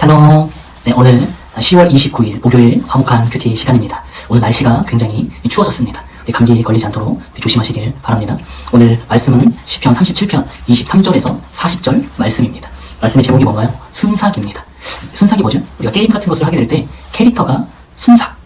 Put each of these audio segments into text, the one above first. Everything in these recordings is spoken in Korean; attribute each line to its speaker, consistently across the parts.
Speaker 1: 샬롬. 네, 오늘 10월 29일 목요일 화목한 큐티 시간입니다. 오늘 날씨가 굉장히 추워졌습니다. 감기 걸리지 않도록 조심하시길 바랍니다. 오늘 말씀은 시편 37편 23절에서 40절 말씀입니다. 말씀의 제목이 뭔가요? 순삭입니다. 순삭이 뭐죠? 우리가 게임 같은 것을 하게 될 때 캐릭터가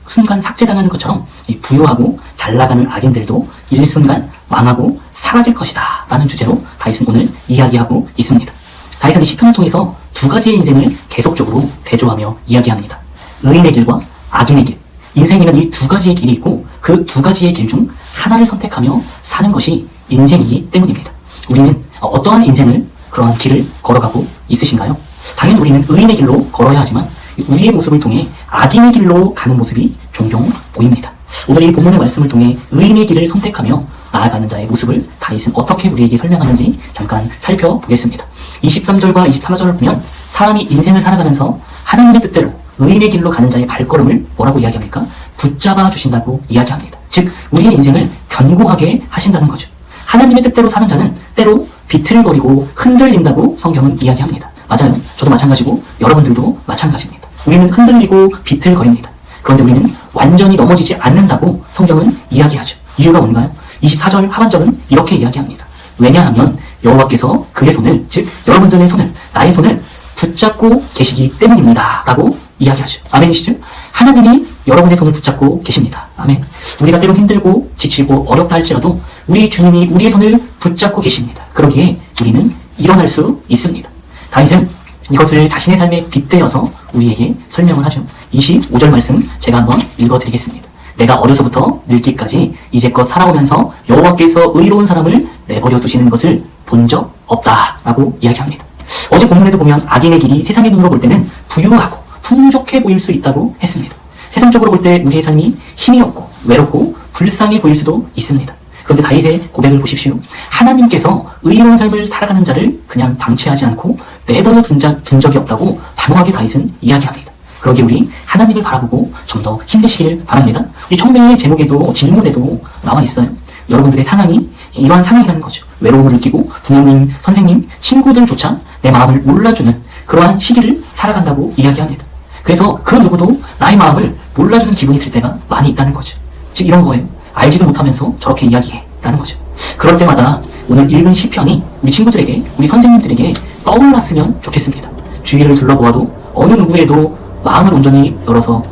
Speaker 1: 순간 삭제당하는 것처럼 부유하고 잘나가는 악인들도 일순간 망하고 사라질 것이다 라는 주제로 다윗은 오늘 이야기하고 있습니다. 다윗은 이 시편을 통해서 두 가지의 인생을 계속적으로 대조하며 이야기합니다. 의인의 길과 악인의 길. 인생에는 이 두 가지의 길이 있고 그 두 가지의 길 중 하나를 선택하며 사는 것이 인생이기 때문입니다. 우리는 어떠한 인생을 그런 길을 걸어가고 있으신가요? 당연히 우리는 의인의 길로 걸어야 하지만 우리의 모습을 통해 악인의 길로 가는 모습이 종종 보입니다. 오늘 이 본문의 말씀을 통해 의인의 길을 선택하며 나아가는 자의 모습을 다윗은 어떻게 우리에게 설명하는지 잠깐 살펴보겠습니다. 23절과 24절을 보면 사람이 인생을 살아가면서 하나님의 뜻대로 의인의 길로 가는 자의 발걸음을 뭐라고 이야기합니까? 붙잡아 주신다고 이야기합니다. 즉 우리의 인생을 견고하게 하신다는 거죠. 하나님의 뜻대로 사는 자는 때로 비틀거리고 흔들린다고 성경은 이야기합니다. 맞아요. 저도 마찬가지고 여러분들도 마찬가지입니다. 우리는 흔들리고 비틀거립니다. 그런데 우리는 완전히 넘어지지 않는다고 성경은 이야기하죠. 이유가 뭔가요? 24절 하반절은 이렇게 이야기합니다. 왜냐하면 여호와께서 그의 손을, 즉 여러분들의 손을, 나의 손을 붙잡고 계시기 때문입니다 라고 이야기하죠. 아멘이시죠? 하나님이 여러분의 손을 붙잡고 계십니다. 아멘. 우리가 때론 힘들고 지치고 어렵다 할지라도 우리 주님이 우리의 손을 붙잡고 계십니다. 그러기에 우리는 일어날 수 있습니다. 다윗은 이것을 자신의 삶에 빗대어서 우리에게 설명을 하죠. 25절 말씀 제가 한번 읽어드리겠습니다. 내가 어려서부터 늙기까지 이제껏 살아오면서 여호와께서 의로운 사람을 내버려 두시는 것을 본 적 없다 라고 이야기합니다. 어제 본문에도 보면 악인의 길이 세상의 눈으로 볼 때는 부유하고 풍족해 보일 수 있다고 했습니다. 세상적으로 볼 때 우리의 삶이 힘이 없고 외롭고 불쌍해 보일 수도 있습니다. 그런데 다윗의 고백을 보십시오. 하나님께서 의로운 삶을 살아가는 자를 그냥 방치하지 않고 내버려 둔 적이 없다고 단호하게 다윗은 이야기합니다. 그러기에 우리 하나님을 바라보고 좀 더 힘내시길 바랍니다. 우리 청매의 제목에도 질문에도 나와 있어요. 여러분들의 상황이 이러한 상황이라는 거죠. 외로움을 느끼고 부모님, 선생님, 친구들조차 내 마음을 몰라주는 그러한 시기를 살아간다고 이야기합니다. 그래서 그 누구도 나의 마음을 몰라주는 기분이 들 때가 많이 있다는 거죠. 즉 이런 거예요. 알지도 못하면서 저렇게 이야기해 라는 거죠. 그럴 때마다 오늘 읽은 시편이 우리 친구들에게, 우리 선생님들에게 떠올랐으면 좋겠습니다. 주위를 둘러보아도 어느 누구에도 마음을 온전히 열어서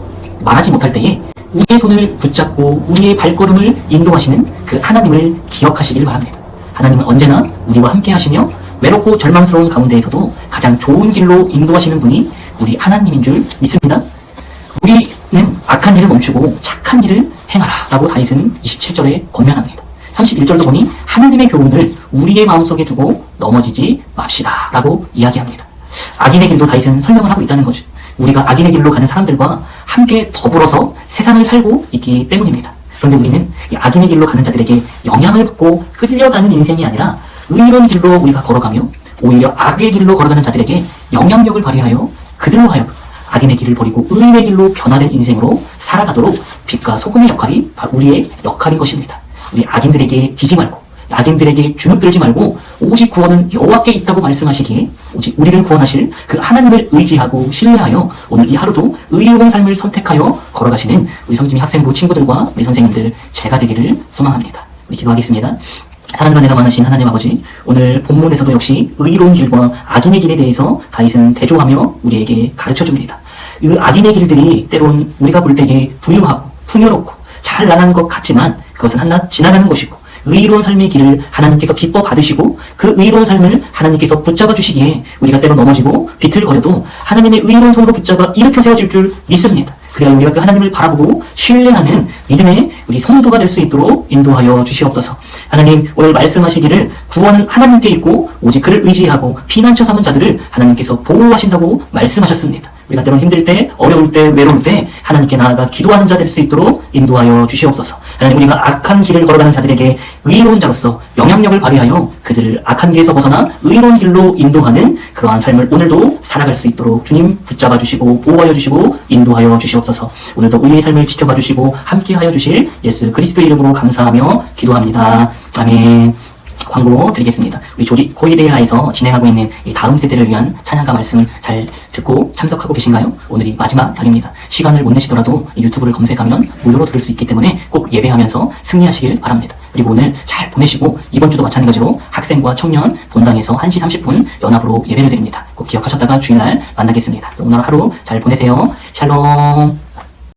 Speaker 1: 말하지 못할 때에 우리의 손을 붙잡고 우리의 발걸음을 인도하시는 그 하나님을 기억하시길 바랍니다. 하나님은 언제나 우리와 함께 하시며 외롭고 절망스러운 가운데에서도 가장 좋은 길로 인도하시는 분이 우리 하나님인 줄 믿습니다. 우리는 악한 일을 멈추고 착한 일을 행하라 라고 다윗은 27절에 권면합니다. 31절도 보니 하나님의 교훈을 우리의 마음속에 두고 넘어지지 맙시다 라고 이야기합니다. 악인의 길도 다윗은 설명을 하고 있다는 거죠. 우리가 악인의 길로 가는 사람들과 함께 더불어서 세상을 살고 있기 때문입니다. 그런데 우리는 이 악인의 길로 가는 자들에게 영향을 받고 끌려가는 인생이 아니라 의로운 길로 우리가 걸어가며 오히려 악의 길로 걸어가는 자들에게 영향력을 발휘하여 그들로 하여금 악인의 길을 버리고 의인의 길로 변화된 인생으로 살아가도록 빛과 소금의 역할이 바로 우리의 역할인 것입니다. 우리 악인들에게 지지 말고 악인들에게 주눅들지 말고 오직 구원은 여호와께 있다고 말씀하시기에 오직 우리를 구원하실 그 하나님을 의지하고 신뢰하여 오늘 이 하루도 의로운 삶을 선택하여 걸어가시는 우리 성지미 학생부 친구들과 우리 선생님들 제가 되기를 소망합니다. 우리 기도하겠습니다. 사랑과 은혜가 많으신 하나님 아버지, 오늘 본문에서도 역시 의로운 길과 악인의 길에 대해서 다윗은 대조하며 우리에게 가르쳐 줍니다. 이 악인의 길들이 때론 우리가 볼 때에 부유하고 풍요롭고 잘 나가는 것 같지만 그것은 한낱 지나가는 것이고 의로운 삶의 길을 하나님께서 기뻐 받으시고 그 의로운 삶을 하나님께서 붙잡아 주시기에 우리가 때로 넘어지고 비틀거려도 하나님의 의로운 손으로 붙잡아 일으켜 세워질 줄 믿습니다. 그래야 우리가 그 하나님을 바라보고 신뢰하는 믿음의 우리 성도가 될 수 있도록 인도하여 주시옵소서. 하나님, 오늘 말씀하시기를 구원은 하나님께 있고 오직 그를 의지하고 피난처 삼은 자들을 하나님께서 보호하신다고 말씀하셨습니다. 우리가 때론 힘들 때, 어려울 때, 외로울 때 하나님께 나아가 기도하는 자 될 수 있도록 인도하여 주시옵소서. 하나님, 우리가 악한 길을 걸어가는 자들에게 의로운 자로서 영향력을 발휘하여 그들을 악한 길에서 벗어나 의로운 길로 인도하는 그러한 삶을 오늘도 살아갈 수 있도록 주님 붙잡아 주시고 보호하여 주시고 인도하여 주시옵소서. 오늘도 우리의 삶을 지켜봐 주시고 함께하여 주실 예수 그리스도 이름으로 감사하며 기도합니다. 아멘. 광고 드리겠습니다. 우리 조리 코이레아에서 진행하고 있는 이 다음 세대를 위한 찬양가 말씀 잘 듣고 참석하고 계신가요? 오늘이 마지막 날입니다. 시간을 못 내시더라도 유튜브를 검색하면 무료로 들을 수 있기 때문에 꼭 예배하면서 승리하시길 바랍니다. 그리고 오늘 잘 보내시고 이번 주도 마찬가지로 학생과 청년 본당에서 1시 30분 연합으로 예배를 드립니다. 꼭 기억하셨다가 주일날 만나겠습니다. 오늘 하루 잘 보내세요. 샬롬.